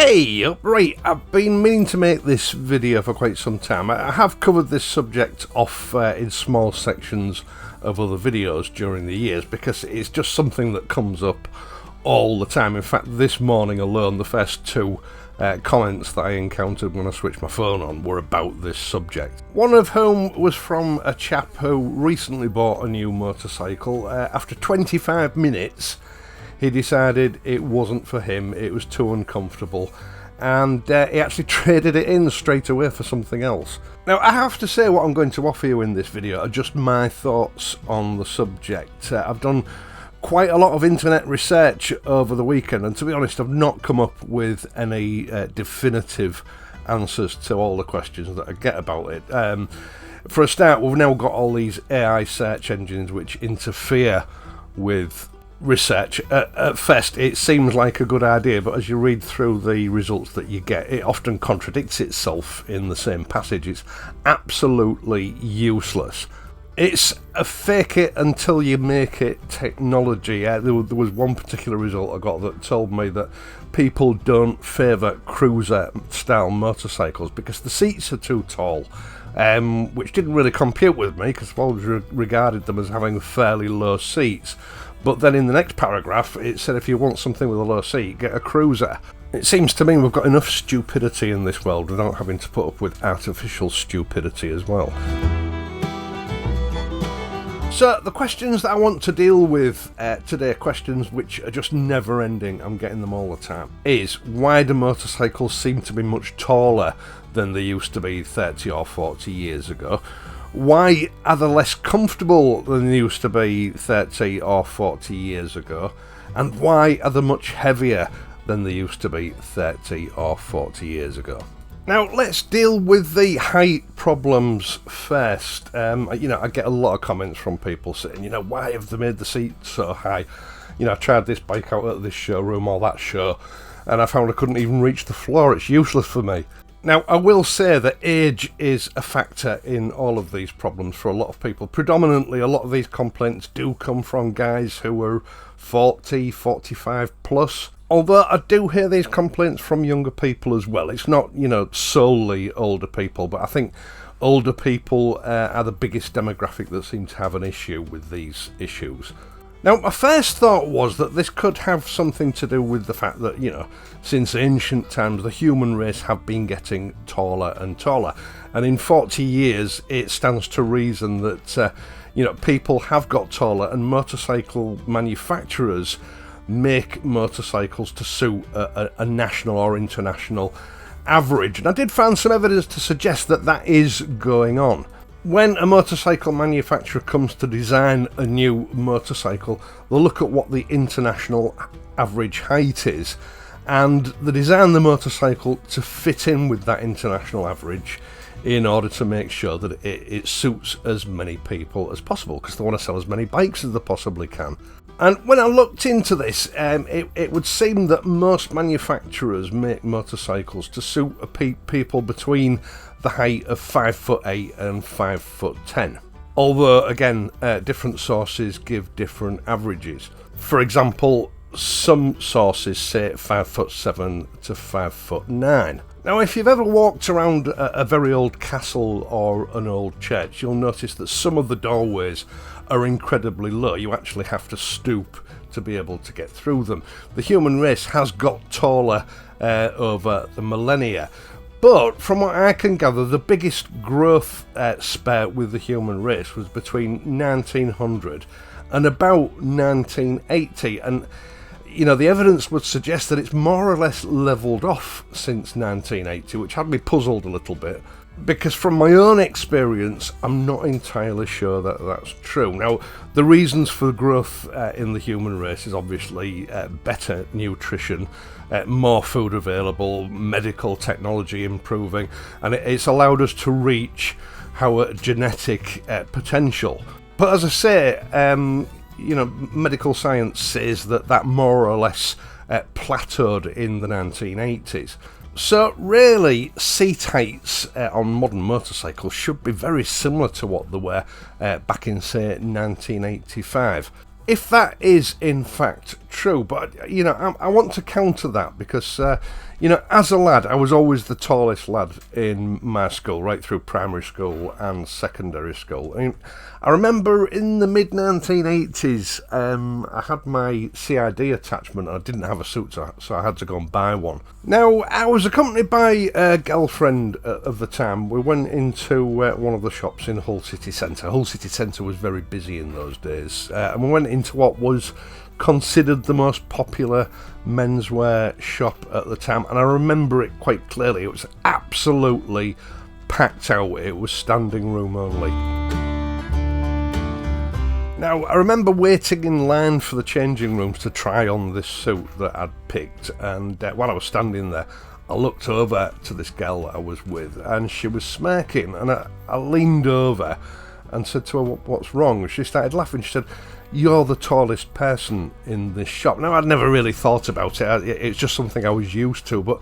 Hey, right, I've been meaning to make this video for quite some time. I have covered this subject off in small sections of other videos during the years because it's just something that comes up all the time. In fact, this morning alone, the first two comments that I encountered when I switched my phone on were about this subject. One of whom was from a chap who recently bought a new motorcycle. After 25 minutes, he decided it wasn't for him, it was too uncomfortable, and he actually traded it in straight away for something else. Now, I have to say what I'm going to offer you in this video are just my thoughts on the subject. I've done quite a lot of internet research over the weekend, and to be honest, I've not come up with any definitive answers to all the questions that I get about it. For a start, we've now got all these AI search engines which interfere with research. At first it seems like a good idea, but as you read through the results that you get, it often contradicts itself in the same passage. It's absolutely useless. It's a fake it until you make it technology. There was one particular result I got that told me that people don't favour cruiser style motorcycles because the seats are too tall, which didn't really compute with me because I've always regarded them as having fairly low seats. But then in the next paragraph, it said if you want something with a low seat, get a cruiser. It seems to me we've got enough stupidity in this world without having to put up with artificial stupidity as well. So the questions that I want to deal with today, questions which are just never ending, I'm getting them all the time, is why do motorcycles seem to be much taller than they used to be 30 or 40 years ago? Why are they less comfortable than they used to be 30 or 40 years ago? And why are they much heavier than they used to be 30 or 40 years ago? Now, let's deal with the height problems first. I get a lot of comments from people saying, why have they made the seat so high? I tried this bike out at this showroom or that show, and I found I couldn't even reach the floor. It's useless for me. Now, I will say that age is a factor in all of these problems for a lot of people. Predominantly, a lot of these complaints do come from guys who are 40, 45 plus. Although I do hear these complaints from younger people as well. It's not, solely older people, but I think older people are the biggest demographic that seem to have an issue with these issues. Now, my first thought was that this could have something to do with the fact that, since ancient times, the human race have been getting taller and taller. And in 40 years, it stands to reason that, people have got taller, and motorcycle manufacturers make motorcycles to suit a national or international average. And I did find some evidence to suggest that that is going on. When a motorcycle manufacturer comes to design a new motorcycle, they'll look at what the international average height is, and they design the motorcycle to fit in with that international average in order to make sure that it suits as many people as possible, because they want to sell as many bikes as they possibly can. And when I looked into this, it would seem that most manufacturers make motorcycles to suit people between the height of 5'8" and 5'10". Although, again, different sources give different averages. For example, some sources say 5'7" to 5'9". Now, if you've ever walked around a very old castle or an old church, you'll notice that some of the doorways are incredibly low. You actually have to stoop to be able to get through them. The human race has got taller over the millennia, but from what I can gather, the biggest growth spurt with the human race was between 1900 and about 1980, and the evidence would suggest that it's more or less levelled off since 1980, which had me puzzled a little bit, because from my own experience, I'm not entirely sure that that's true. Now, the reasons for the growth in the human race is obviously better nutrition, more food available, medical technology improving, and it's allowed us to reach our genetic potential. But as I say, medical science says that more or less plateaued in the 1980s. So really, seat heights on modern motorcycles should be very similar to what they were back in, say, 1985. If that is in fact true, but you know, I want to counter that because you know, as a lad, I was always the tallest lad in my school, right through primary school and secondary school. I remember in the mid-1980s, I had my CID attachment. I didn't have a suit, so I had to go and buy one. Now, I was accompanied by a girlfriend of the time. We went into one of the shops in Hull City Centre. Hull City Centre was very busy in those days, and we went into what was considered the most popular menswear shop at the time, and I remember it quite clearly. It was absolutely packed out. It was standing room only. Now, I remember waiting in line for the changing rooms to try on this suit that I'd picked, and while I was standing there, I looked over to this girl that I was with, and she was smirking, and I leaned over and said to her, "What's wrong?" She started laughing. She said, "You're the tallest person in this shop." Now, I'd never really thought about it. It's just something I was used to, but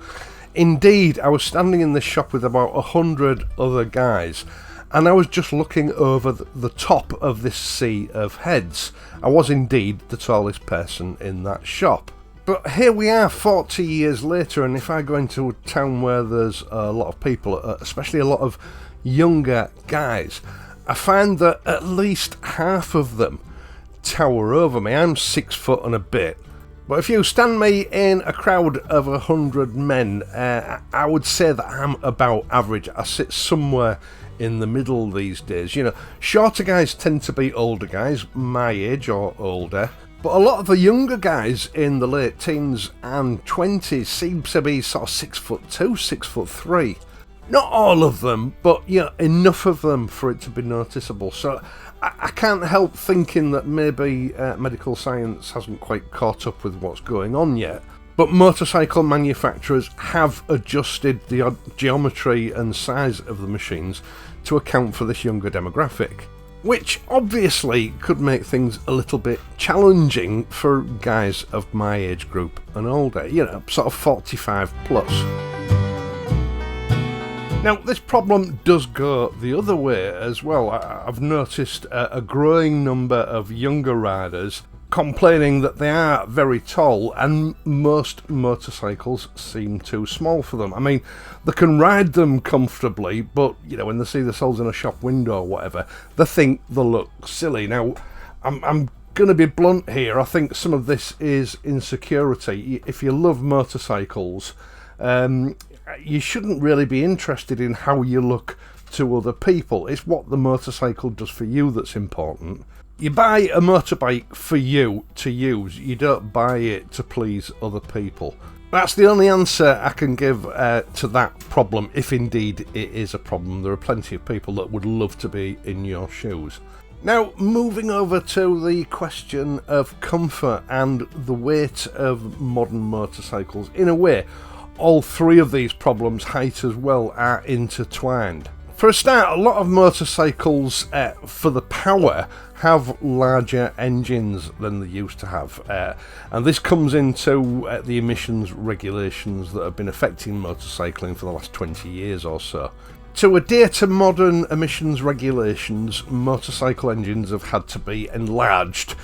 indeed, I was standing in this shop with about 100 other guys, and I was just looking over the top of this sea of heads. I was indeed the tallest person in that shop. But here we are 40 years later, and if I go into a town where there's a lot of people, especially a lot of younger guys, I find that at least half of them tower over me. I'm 6 foot and a bit. But if you stand me in a crowd of 100 men, I would say that I'm about average. I sit somewhere in the middle these days. You know, shorter guys tend to be older guys, my age or older. But a lot of the younger guys in the late teens and 20s seem to be sort of 6'2", 6'3". Not all of them, but you know, enough of them for it to be noticeable. So I can't help thinking that maybe medical science hasn't quite caught up with what's going on yet. But motorcycle manufacturers have adjusted the geometry and size of the machines to account for this younger demographic, which obviously could make things a little bit challenging for guys of my age group and older, you know, sort of 45 plus. Now, this problem does go the other way as well. I've noticed a growing number of younger riders complaining that they are very tall and most motorcycles seem too small for them. I mean, they can ride them comfortably, but you know, when they see themselves in a shop window or whatever, they think they look silly. Now, I'm going to be blunt here. I think some of this is insecurity. If you love motorcycles, you shouldn't really be interested in how you look to other people. It's what the motorcycle does for you that's important. You buy a motorbike for you to use. You don't buy it to please other people. That's the only answer I can give to that problem, if indeed it is a problem. There are plenty of people that would love to be in your shoes. Now, moving over to the question of comfort and the weight of modern motorcycles. In a way, all three of these problems, height as well, are intertwined. For a start, a lot of motorcycles, for the power, have larger engines than they used to have, and this comes into the emissions regulations that have been affecting motorcycling for the last 20 years or so. To adhere to modern emissions regulations, motorcycle engines have had to be enlarged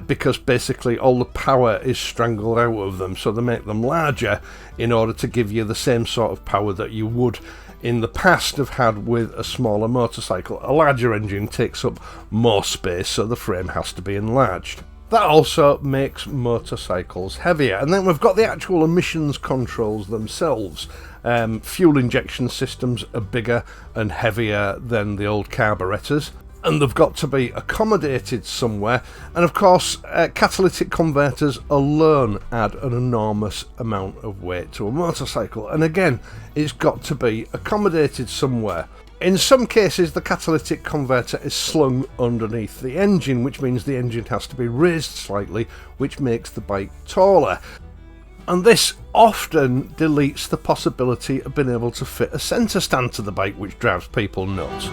because basically all the power is strangled out of them, so they make them larger in order to give you the same sort of power that you would in the past have had with a smaller motorcycle. A larger engine takes up more space, so the frame has to be enlarged. That also makes motorcycles heavier. And then we've got the actual emissions controls themselves. Fuel injection systems are bigger and heavier than the old carburetors, and they've got to be accommodated somewhere. And of course, catalytic converters alone add an enormous amount of weight to a motorcycle, and again, it's got to be accommodated somewhere. In some cases, the catalytic converter is slung underneath the engine, which means the engine has to be raised slightly, which makes the bike taller. And this often deletes the possibility of being able to fit a centre stand to the bike, which drives people nuts.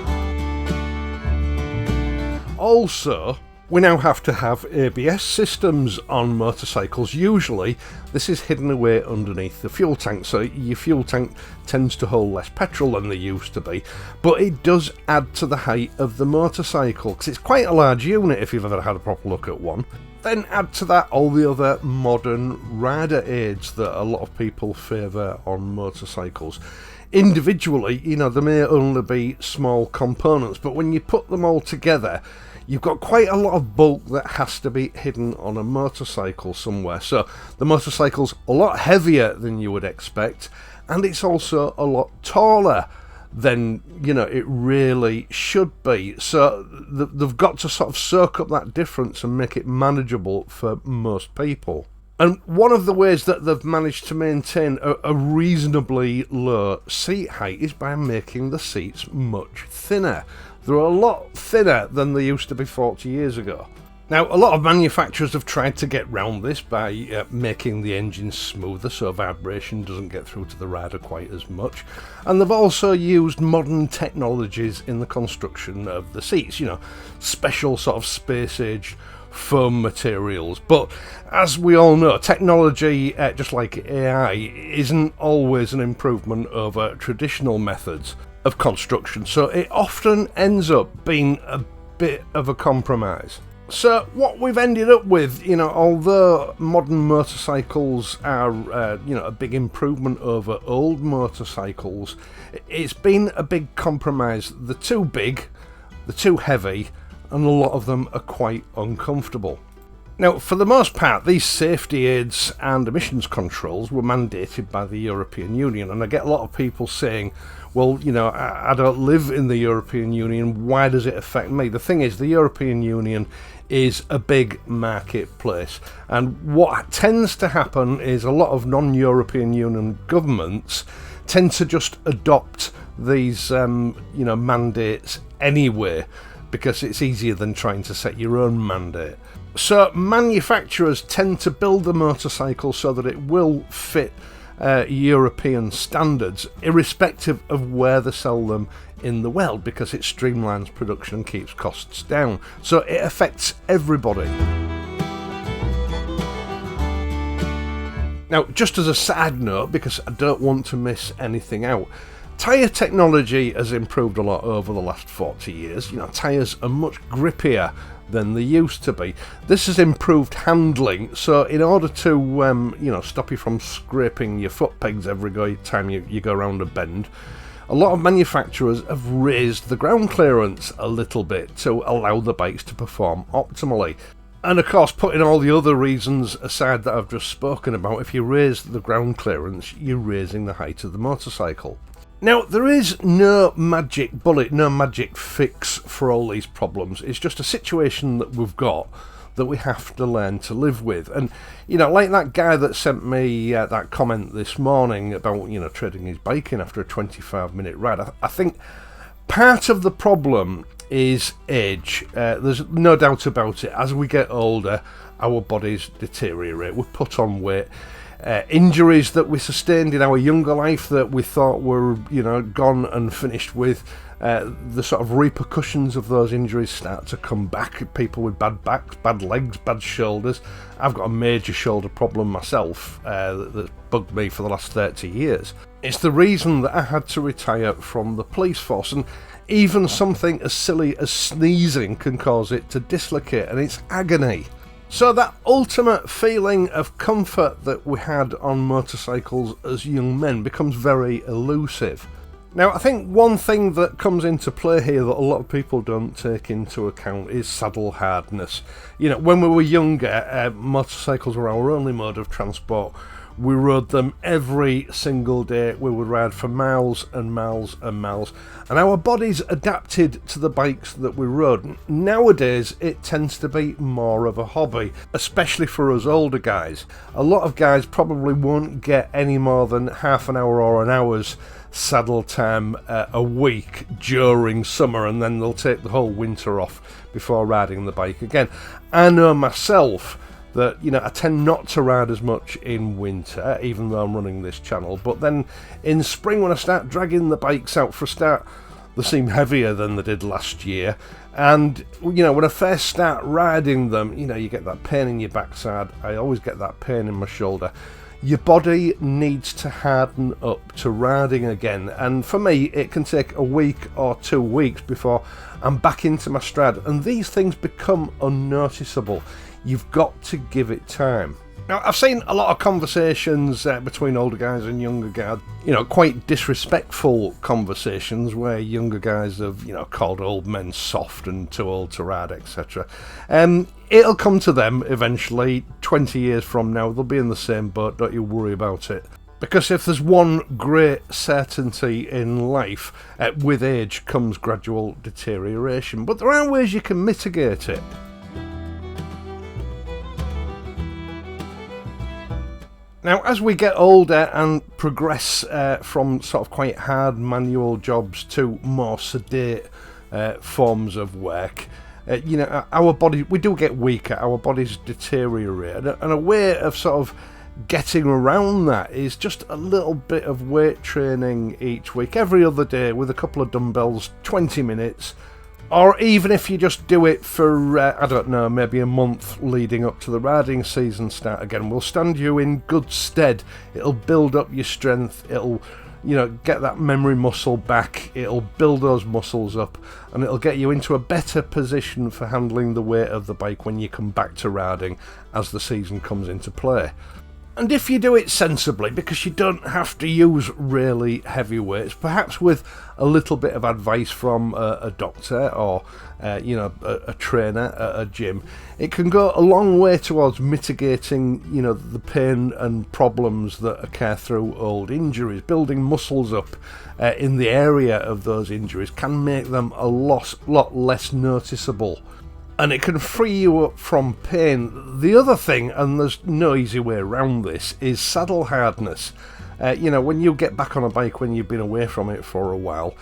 Also, We now have to have ABS systems on motorcycles. Usually this is hidden away underneath the fuel tank, so your fuel tank tends to hold less petrol than they used to be, but it does add to the height of the motorcycle because it's quite a large unit if you've ever had a proper look at one. Then add to that all the other modern rider aids that a lot of people favour on motorcycles. Individually, you know, there may only be small components, but when you put them all together, you've got quite a lot of bulk that has to be hidden on a motorcycle somewhere. So the motorcycle's a lot heavier than you would expect, and it's also a lot taller than, you know, it really should be. So they've got to sort of soak up that difference and make it manageable for most people. And one of the ways that they've managed to maintain a reasonably low seat height is by making the seats much thinner. They're a lot thinner than they used to be 40 years ago. Now, a lot of manufacturers have tried to get round this by making the engine smoother so vibration doesn't get through to the rider quite as much. And they've also used modern technologies in the construction of the seats, you know, special sort of space-age foam materials. But as we all know, technology, just like AI, isn't always an improvement over traditional methods of construction, so it often ends up being a bit of a compromise. So what we've ended up with, you know, although modern motorcycles are you know, a big improvement over old motorcycles, it's been a big compromise. They're too big, they're too heavy, and a lot of them are quite uncomfortable. Now, for the most part, these safety aids and emissions controls were mandated by the European Union, and I get a lot of people saying, well, you know, I don't live in the European Union, why does it affect me? The thing is, the European Union is a big marketplace, and what tends to happen is a lot of non-European Union governments tend to just adopt these you know, mandates anyway, because it's easier than trying to set your own mandate. So manufacturers tend to build the motorcycle so that it will fit European standards, irrespective of where they sell them in the world, because it streamlines production and keeps costs down. So it affects everybody. Now, just as a side note, because I don't want to miss anything out, tyre technology has improved a lot over the last 40 years. You know, tyres are much grippier than they used to be. This has improved handling, so in order to you know, stop you from scraping your foot pegs every time you go around a bend, a lot of manufacturers have raised the ground clearance a little bit to allow the bikes to perform optimally. And of course, putting all the other reasons aside that I've just spoken about, if you raise the ground clearance, you're raising the height of the motorcycle. Now, there is no magic bullet, no magic fix for all these problems. It's just a situation that we've got that we have to learn to live with. And, you know, like that guy that sent me that comment this morning about, you know, trading his bike in after a 25-minute ride, I think part of the problem is age. There's no doubt about it. As we get older, our bodies deteriorate. We put on weight. Injuries that we sustained in our younger life that we thought were, you know, gone and finished with, the sort of repercussions of those injuries start to come back. People with bad backs, bad legs, bad shoulders. I've got a major shoulder problem myself that's bugged me for the last 30 years. It's the reason that I had to retire from the police force, and even something as silly as sneezing can cause it to dislocate, and it's agony. So that ultimate feeling of comfort that we had on motorcycles as young men becomes very elusive. Now, I think one thing that comes into play here that a lot of people don't take into account is saddle hardness. You know, when we were younger, motorcycles were our only mode of transport. We rode them every single day. We would ride for miles and miles and miles, and our bodies adapted to the bikes that we rode. Nowadays, it tends to be more of a hobby, especially for us older guys. A lot of guys probably won't get any more than half an hour or an hour's saddle time a week during summer, and then they'll take the whole winter off before riding the bike again. I know myself that, you know, I tend not to ride as much in winter, even though I'm running this channel, but then in spring when I start dragging the bikes out for a start, They seem heavier than they did last year. And, you know, when I first start riding them, you know, you get that pain in your backside. I always get that pain in my shoulder. Your body needs to harden up to riding again. And for me, it can take a week or 2 weeks before I'm back into my stride. And these things become unnoticeable. You've got to give it time. Now, I've seen a lot of conversations between older guys and younger guys, you know, quite disrespectful conversations where younger guys have, you know, called old men soft and too old to ride, etc. It'll come to them eventually. 20 years from now, they'll be in the same boat, don't you worry about it. Because if there's one great certainty in life, with age comes gradual deterioration. But there are ways you can mitigate it. Now, as we get older and progress from sort of quite hard manual jobs to more sedate forms of work, you know, our body, we do get weaker, our bodies deteriorate. And a way of sort of getting around that is just a little bit of weight training each week, every other day with a couple of dumbbells, 20 minutes. Or even if you just do it for, I don't know, maybe a month leading up to the riding season start again, will stand you in good stead. It'll build up your strength, it'll, you know, get that memory muscle back, it'll build those muscles up, and it'll get you into a better position for handling the weight of the bike when you come back to riding as the season comes into play. And if you do it sensibly, because you don't have to use really heavy weights, perhaps with a little bit of advice from a doctor or you know, a trainer at a gym, it can go a long way towards mitigating, you know, the pain and problems that occur through old injuries. Building muscles up in the area of those injuries can make them a lot less noticeable. And it can free you up from pain. The other thing, and there's no easy way around this, is saddle hardness. You know, when you get back on a bike when you've been away from it for a while,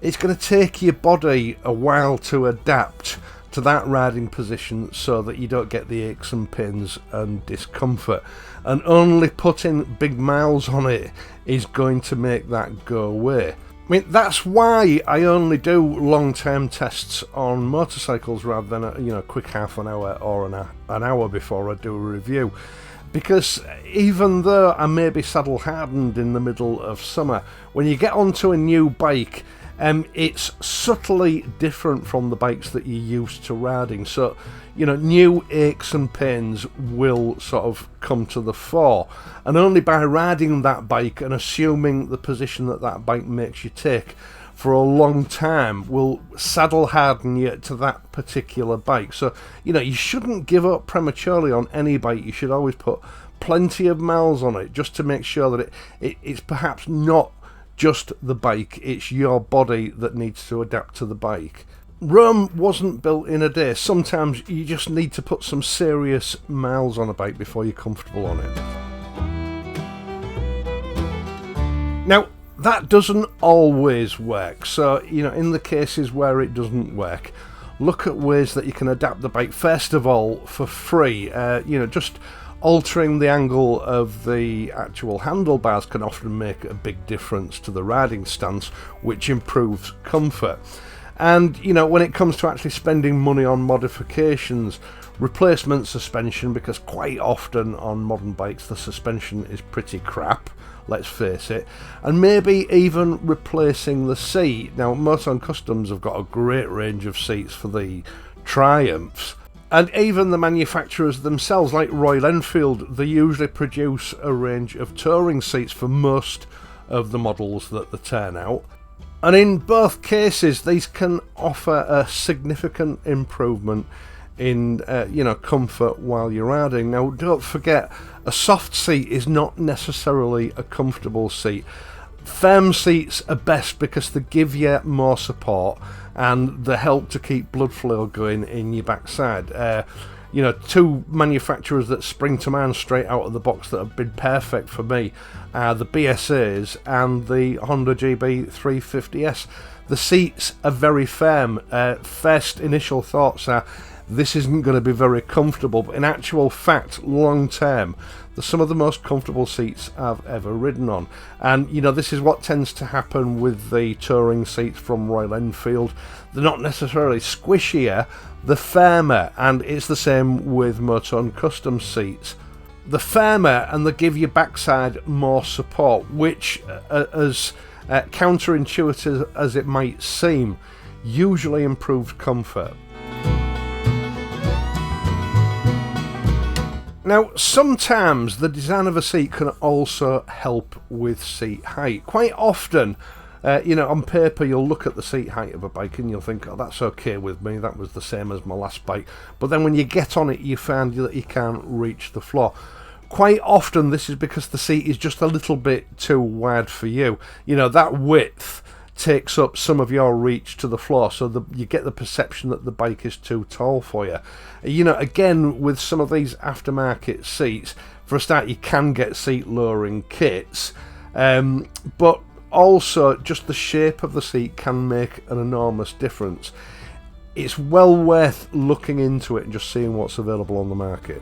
it's going to take your body a while to adapt to that riding position so that you don't get the aches and pains and discomfort. And only putting big miles on it is going to make that go away. I mean, that's why I only do long-term tests on motorcycles rather than a, you know, quick half an hour or an hour before I do a review. Because even though I may be saddle hardened in the middle of summer, when you get onto a new bike, it's subtly different from the bikes that you're used to riding. So, you know, new aches and pains will sort of come to the fore. And only by riding that bike and assuming the position that that bike makes you take for a long time will saddle harden you to that particular bike. So, you know, you shouldn't give up prematurely on any bike. You should always put plenty of miles on it just to make sure that it's perhaps not just the bike, it's your body that needs to adapt to the bike. Rome wasn't built in a day. Sometimes you just need to put some serious miles on a bike before you're comfortable on it. Now, that doesn't always work. So, you know, in the cases where it doesn't work, look at ways that you can adapt the bike. First of all, for free, you know, just altering the angle of the actual handlebars can often make a big difference to the riding stance, which improves comfort. And, you know, when it comes to actually spending money on modifications, replacement suspension, because quite often on modern bikes the suspension is pretty crap, let's face it, and maybe even replacing the seat. Now, Motorcycle Customs have got a great range of seats for the Triumphs, and even the manufacturers themselves, like Royal Enfield, they usually produce a range of touring seats for most of the models that they turn out. And in both cases, these can offer a significant improvement in you know, comfort while you're riding. Now, don't forget, a soft seat is not necessarily a comfortable seat. Firm seats are best because they give you more support and they help to keep blood flow going in your backside. You know, two manufacturers that spring to mind straight out of the box that have been perfect for me are the BSAs and the Honda GB 350S. The seats are very firm. First initial thoughts are, this isn't going to be very comfortable, but in actual fact, long term, They're some of the most comfortable seats I've ever ridden on. And you know, this is what tends to happen with the touring seats from Royal Enfield. They're not necessarily squishier, they're firmer, and it's the same with Motorhome custom seats. They're firmer and they give your backside more support, which, as counterintuitive as it might seem, usually improves comfort. Now, sometimes the design of a seat can also help with seat height. Quite often, you know, on paper you'll look at the seat height of a bike and you'll think, oh, that's okay with me, that was the same as my last bike. But then when you get on it, you find that you can't reach the floor. Quite often this is because the seat is just a little bit too wide for you. You know, that width takes up some of your reach to the floor, so you get the perception that the bike is too tall for you. You know, again, with some of these aftermarket seats, for a start, you can get seat lowering kits, but also just the shape of the seat can make an enormous difference. It's well worth looking into it and just seeing what's available on the market.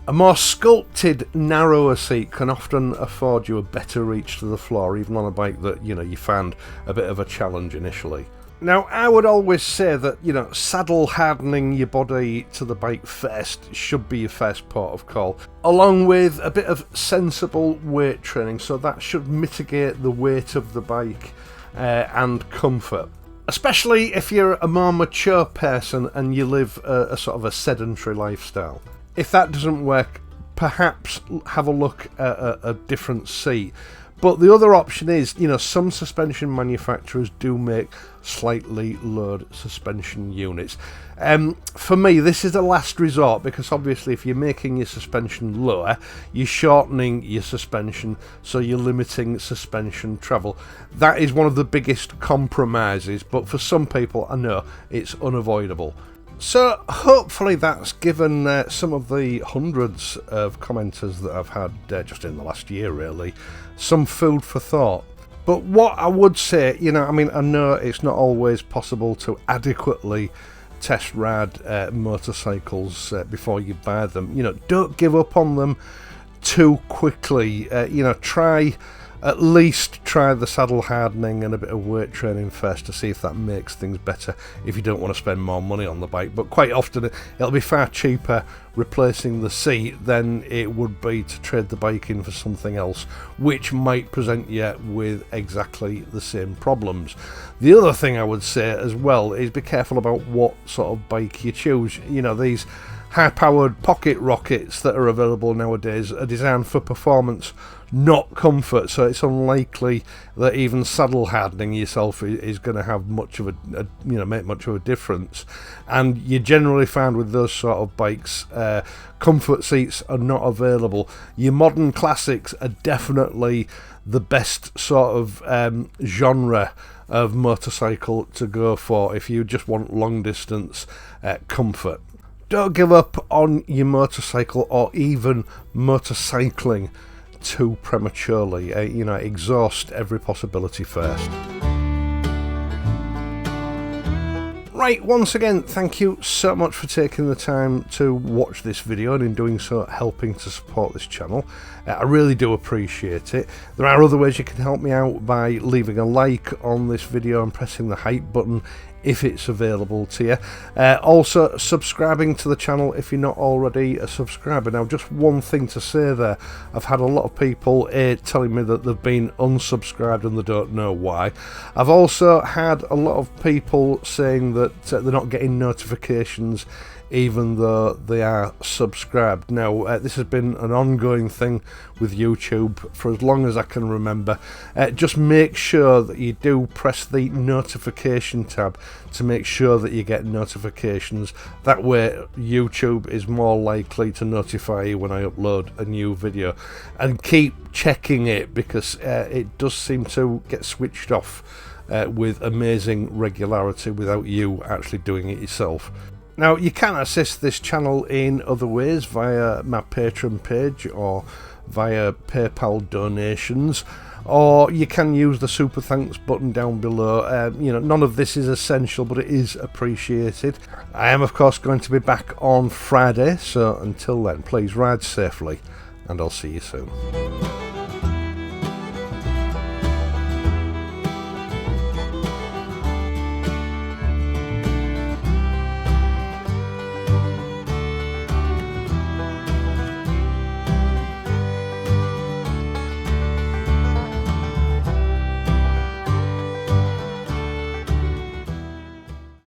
A more sculpted, narrower seat can often afford you a better reach to the floor, even on a bike that, you know, you find a bit of a challenge initially. Now, I would always say that, you know, saddle hardening your body to the bike first should be your first port of call, along with a bit of sensible weight training, so that should mitigate the weight of the bike and comfort. Especially if you're a more mature person and you live a sort of a sedentary lifestyle. If that doesn't work, perhaps have a look at a different seat. But the other option is, you know, some suspension manufacturers do make slightly lowered suspension units. For me, this is a last resort, because obviously if you're making your suspension lower, you're shortening your suspension, so you're limiting suspension travel. That is one of the biggest compromises, but for some people, I know it's unavoidable. So hopefully that's given some of the hundreds of commenters that I've had just in the last year really some food for thought. But what I would say, you know, I mean, I know it's not always possible to adequately test ride motorcycles before you buy them. You know, don't give up on them too quickly. You know, at least try the saddle hardening and a bit of weight training first to see if that makes things better, if you don't want to spend more money on the bike. But quite often it'll be far cheaper replacing the seat than it would be to trade the bike in for something else, which might present you with exactly the same problems. The other thing I would say as well is be careful about what sort of bike you choose. You know, these high-powered pocket rockets that are available nowadays are designed for performance, not comfort, so it's unlikely that even saddle hardening yourself is going to have much of make much of a difference. And you generally find with those sort of bikes, comfort seats are not available. Your modern classics are definitely the best sort of genre of motorcycle to go for if you just want long distance comfort. Don't give up on your motorcycle or even motorcycling too prematurely. You know, exhaust every possibility first. Right, once again, thank you so much for taking the time to watch this video, and in doing so helping to support this channel. I really do appreciate it. There are other ways you can help me out by leaving a like on this video and pressing the hype button if it's available to you. Also subscribing to the channel if you're not already a subscriber. Now, just one thing to say there, I've had a lot of people telling me that they've been unsubscribed and they don't know why. I've also had a lot of people saying that they're not getting notifications even though they are subscribed. Now, this has been an ongoing thing with YouTube for as long as I can remember. Just make sure that you do press the notification tab to make sure that you get notifications. That way YouTube is more likely to notify you when I upload a new video. And keep checking it, because it does seem to get switched off with amazing regularity without you actually doing it yourself. Now, you can assist this channel in other ways via my Patreon page or via PayPal donations, or you can use the super thanks button down below. You know, none of this is essential, but it is appreciated. I am, of course, going to be back on Friday, so until then, please ride safely and I'll see you soon.